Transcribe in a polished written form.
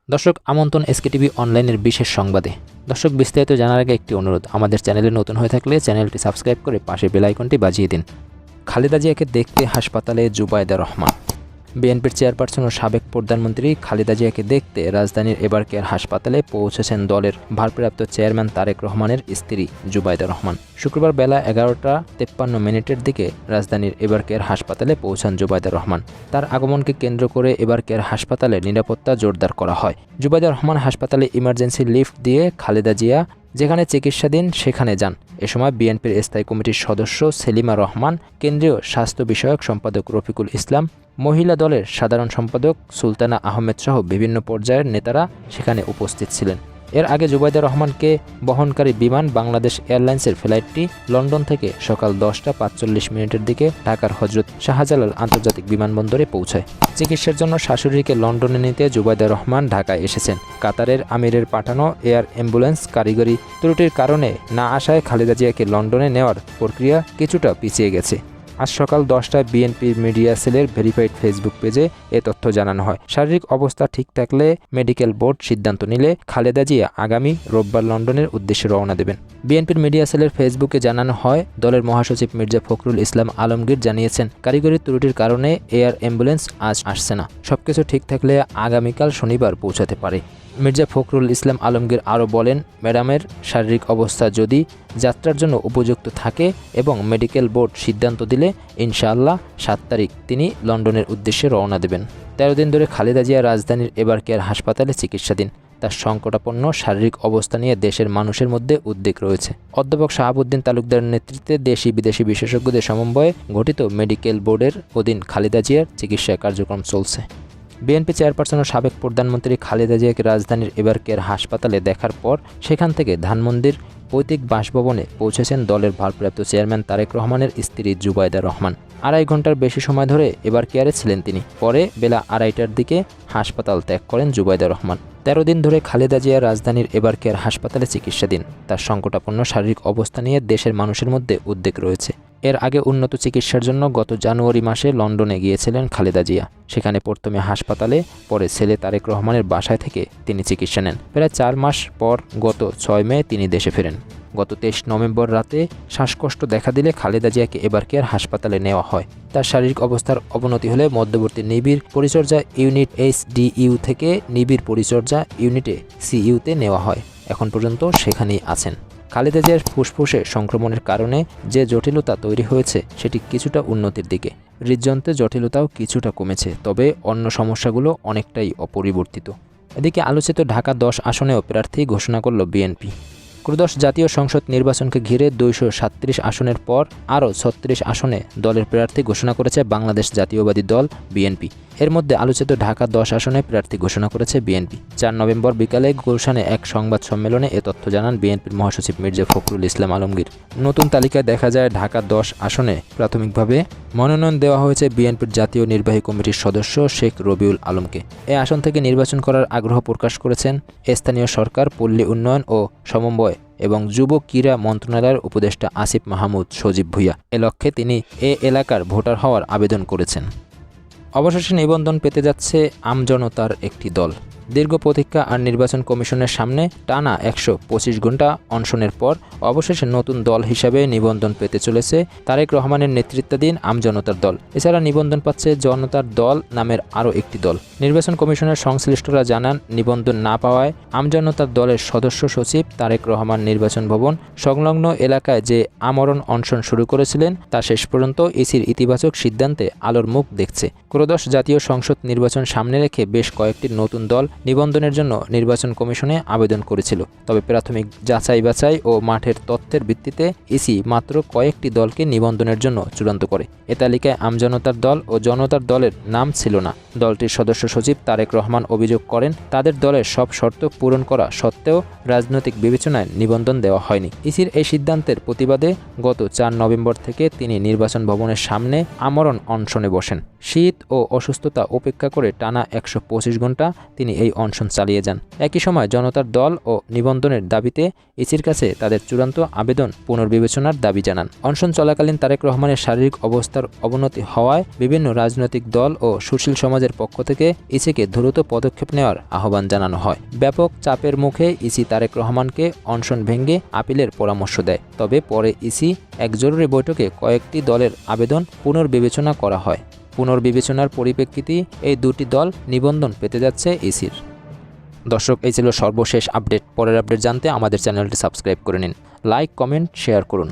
দর্শক আমন্ত্রণ এসকেটিভি অনলাইনের বিশেষ সংবাদে। দর্শক বিস্তারিত জানার আগে একটি অনুরোধ, আমাদের চ্যানেলে নতুন হয়ে থাকলে চ্যানেলটি সাবস্ক্রাইব করে পাশের বেল আইকনটি বাজিয়ে দিন। খালেদা জিয়াকে দেখতে হাসপাতালে জুবাইদা রহমান। বিএনপির চেয়ারপারসন ও সাবেক প্রধানমন্ত্রী খালেদা জিয়াকে দেখতে রাজধানীর এবারকেয়ার হাসপাতালে পৌঁছেছেন দলের ভারপ্রাপ্ত চেয়ারম্যান তারেক রহমানের স্ত্রী জুবাইদা রহমান। শুক্রবার বেলা 11টা 53 দিকে রাজধানীর এবারকেয়ার হাসপাতালে পৌঁছান জুবাইদা রহমান। তার আগমনকে কেন্দ্র করে এবারকেয়ার হাসপাতালে নিরাপত্তা জোরদার করা হয়। জুবাইদা রহমান হাসপাতালে ইমার্জেন্সি লিফট দিয়ে খালেদা জিয়া যেখানে চিকিৎসাধীন সেখানে যান। এ সময় বিএনপির স্থায়ী কমিটির সদস্য সেলিমা রহমান, কেন্দ্রীয় স্বাস্থ্য বিষয়ক সম্পাদক রফিকুল ইসলাম, মহিলা দলের সাধারণ সম্পাদক সুলতানা আহমেদ সহ বিভিন্ন পর্যায়ের নেতারা সেখানে উপস্থিত ছিলেন। এর আগে জুবাইদা রহমানকে বহনকারী বিমান বাংলাদেশ এয়ারলাইন্সের ফ্লাইটটি লন্ডন থেকে সকাল 10টা 45 দিকে ঢাকার হজরত শাহজালাল আন্তর্জাতিক বিমানবন্দরে পৌঁছায়। চিকিৎসার জন্য শাশুড়িকে লন্ডনে নিতে জুবাইদা রহমান ঢাকায় এসেছেন। কাতারের আমিরের পাঠানো এয়ার অ্যাম্বুলেন্স কারিগরি ত্রুটির কারণে না আসায় খালেদা জিয়াকে লন্ডনে নেওয়ার প্রক্রিয়া কিছুটা পিছিয়ে গেছে। আজ সকাল 10টায় বিএনপির মিডিয়া সেলের ভেরিফাইড ফেসবুক পেজে এ তথ্য জানানো হয়। শারীরিক অবস্থা ঠিক থাকলে মেডিকেল বোর্ড সিদ্ধান্ত নিলে খালেদা জিয়া আগামী রোববার লন্ডনের উদ্দেশ্যে রওনা দেবেন। বিএনপির মিডিয়া সেলের ফেসবুকে জানানো হয়, দলের মহাসচিব মির্জা ফখরুল ইসলাম আলমগীর জানিয়েছেন, কারিগরি ত্রুটির কারণে এয়ার অ্যাম্বুলেন্স আজ আসছে না। সবকিছু ঠিক থাকলে আগামীকাল শনিবার পৌঁছাতে পারে। মির্জা ফখরুল ইসলাম আলমগীর আরও বলেন, ম্যাডামের শারীরিক অবস্থা যদি যাত্রার জন্য উপযুক্ত থাকে এবং মেডিকেল বোর্ড সিদ্ধান্ত দিলে ইনশাআল্লাহ 7 তারিখ তিনি লন্ডনের উদ্দেশ্যে রওনা দেবেন। 13 দিন ধরে খালেদা জিয়া রাজধানীর এবারকেয়ার হাসপাতালে চিকিৎসাধীন। তার সংকটাপন্ন শারীরিক অবস্থা নিয়ে দেশের মানুষের মধ্যে উদ্বেগ রয়েছে। অধ্যাপক শাহাবুদ্দিন তালুকদারের নেতৃত্বে দেশি বিদেশি বিশেষজ্ঞদের সমন্বয়ে গঠিত মেডিকেল বোর্ডের অধীন খালেদা জিয়ার চিকিৎসা কার্যক্রম চলছে। বিএনপি চেয়ারপারসন ও সাবেক প্রধানমন্ত্রী খালেদা জিয়াকে রাজধানীর এবারকেয়ার হাসপাতালে দেখার পর সেখান থেকে ধানমন্ডির পৈতৃক বাসভবনে পৌঁছেছেন দলের ভারপ্রাপ্ত চেয়ারম্যান তারেক রহমানের স্ত্রী জুবাইদা রহমান। 2.5 ঘন্টার বেশি সময় ধরে এবারকেয়ারে ছিলেন তিনি। পরে বেলা 2:30টার দিকে হাসপাতাল ত্যাগ করেন জুবাইদা রহমান। 13 দিন ধরে খালেদা জিয়া রাজধানীর এবারকেয়ার হাসপাতালে চিকিৎসাধীন। তার সংকটাপন্ন শারীরিক অবস্থা নিয়ে দেশের মানুষের মধ্যে উদ্বেগ রয়েছে। এর আগে উন্নত চিকিৎসার জন্য গত জানুয়ারি মাসে লন্ডনে গিয়েছিলেন খালেদা জিয়া। সেখানে প্রথমে হাসপাতালে, পরে ছেলে তারেক রহমানের বাসায় থেকে তিনি চিকিৎসা নেন। প্রায় 4 মাস পর গত 6 মে তিনি দেশে ফেরেন। গত 23 নভেম্বর রাতে শ্বাসকষ্ট দেখা দিলে খালেদা জিয়াকে এবারকেয়ার হাসপাতালে নেওয়া হয়। তার শারীরিক অবস্থার অবনতি হলে মধ্যবর্তী নিবিড় পরিচর্যা ইউনিট HDU থেকে নিবিড় পরিচর্যা ইউনিটে CUতে নেওয়া হয়। এখন পর্যন্ত সেখানেই আছেন। খালেদা জিয়ার ফুসফুসে সংক্রমণের কারণে যে জটিলতা তৈরি হয়েছে সেটি কিছুটা উন্নতির দিকে। হৃদযন্ত্রের জটিলতাও কিছুটা কমেছে, তবে অন্য সমস্যাগুলো অনেকটাই অপরিবর্তিত। এদিকে আলোচিত ঢাকা 10 আসনেও প্রার্থী ঘোষণা করল বিএনপি। ত্রয়োদশ জাতীয় সংসদ নির্বাচনকে ঘিরে 237 আসনের পর আরও 36 আসনে দলের প্রার্থী ঘোষণা করেছে বাংলাদেশ জাতীয়বাদী দল বিএনপি। এর মধ্যে আলোচিত ঢাকা 10 আসনে প্রার্থী ঘোষণা করেছে বিএনপি। 4 নভেম্বর বিকালে গুলশানে এক সংবাদ সম্মেলনে এ তথ্য জানান বিএনপির মহাসচিব মির্জা ফখরুল ইসলাম আলমগীর। নতুন তালিকায় দেখা যায় ঢাকা 10 আসনে প্রাথমিকভাবে মনোনয়ন দেওয়া হয়েছে বিএনপির জাতীয় নির্বাহী কমিটির সদস্য শেখ রবিউল আলমকে। এ আসন থেকে নির্বাচন করার আগ্রহ প্রকাশ করেছেন স্থানীয় সরকার, পল্লী উন্নয়ন ও সমন্বয় এবং যুব ক্রীড়া মন্ত্রণালয়ের উপদেষ্টা আসিফ মাহমুদ সজীব ভুইয়া। এ লক্ষ্যে তিনি এ এলাকার ভোটার হওয়ার আবেদন করেছেন। অবশেষে নিবন্ধন পেতে যাচ্ছে আমজনতার একটি দল। দীর্ঘ প্রতীক্ষা আর নির্বাচন কমিশনের সামনে টানা 125 ঘন্টা অনশনের পর অবশেষে নতুন দল হিসাবে নিবন্ধন পেতে চলেছে তারেক রহমানের নেতৃত্বাধীন আমজনতার দল। এছাড়া নিবন্ধন পাচ্ছে জনতার দল নামের আরও একটি দল। নির্বাচন কমিশনের সংশ্লিষ্টরা জানান, নিবন্ধন না পাওয়ায় আমজনতার দলের সদস্য সচিব তারেক রহমান নির্বাচন ভবন সংলগ্ন এলাকায় যে আমরণ অনশন শুরু করেছিলেন তা শেষ পর্যন্ত ইসির ইতিবাচক সিদ্ধান্তে আলোর মুখ দেখছে। ত্রয়োদশ জাতীয় সংসদ নির্বাচন সামনে রেখে বেশ কয়েকটি নতুন দল নিবন্ধনের জন্য নির্বাচন কমিশনে আবেদন করেছিল। তবে প্রাথমিক যাচাই বাছাই ও মাঠের তথ্যের ভিত্তিতে ইসি মাত্র কয়েকটি দলকে নিবন্ধনের জন্য চূড়ান্ত করে। এ তালিকায় আমজনতার দল ও জনতার দলের নাম ছিল না। দলটির সদস্য সচিব তারেক রহমান অভিযোগ করেন, তাদের দলের সব শর্ত পূরণ করা সত্ত্বেও রাজনৈতিক বিবেচনায় নিবন্ধন দেওয়া হয়নি। ইসির এই সিদ্ধান্তের প্রতিবাদে গত 4 নভেম্বর থেকে তিনি নির্বাচন ভবনের সামনে আমরণ অনশনে বসেন। শীত ও অসুস্থতা উপেক্ষা করে টানা 125 ঘন্টা তিনি এই অনশন চালিয়ে যান। একই সময় জনতার দল ও নিবন্ধনের দাবিতে ইসির কাছে তাদের চূড়ান্ত আবেদন পুনর্বিবেচনার দাবি জানান। অনশন চলাকালীন তারেক রহমানের শারীরিক অবস্থার অবনতি হওয়ায় বিভিন্ন রাজনৈতিক দল ও সুশীল সমাজের পক্ষ থেকে ইসিকে দ্রুত পদক্ষেপ নেওয়ার আহ্বান জানানো হয়। ব্যাপক চাপের মুখে ইসি তারেক রহমানকে অনশন ভেঙে আপিলের পরামর্শ দেয়। তবে পরে ইসি এক জরুরি বৈঠকে কয়েকটি দলের আবেদন পুনর্বিবেচনা করা হয়। পুনর্বিবেচনার পরিপ্রেক্ষিতে এই দুটি দল নিবন্ধন পেতে যাচ্ছে ইসির। দর্শক, এই ছিল সর্বশেষ আপডেট। পরের আপডেট জানতে আমাদের চ্যানেলটি সাবস্ক্রাইব করে নিন। লাইক, কমেন্ট, শেয়ার করুন।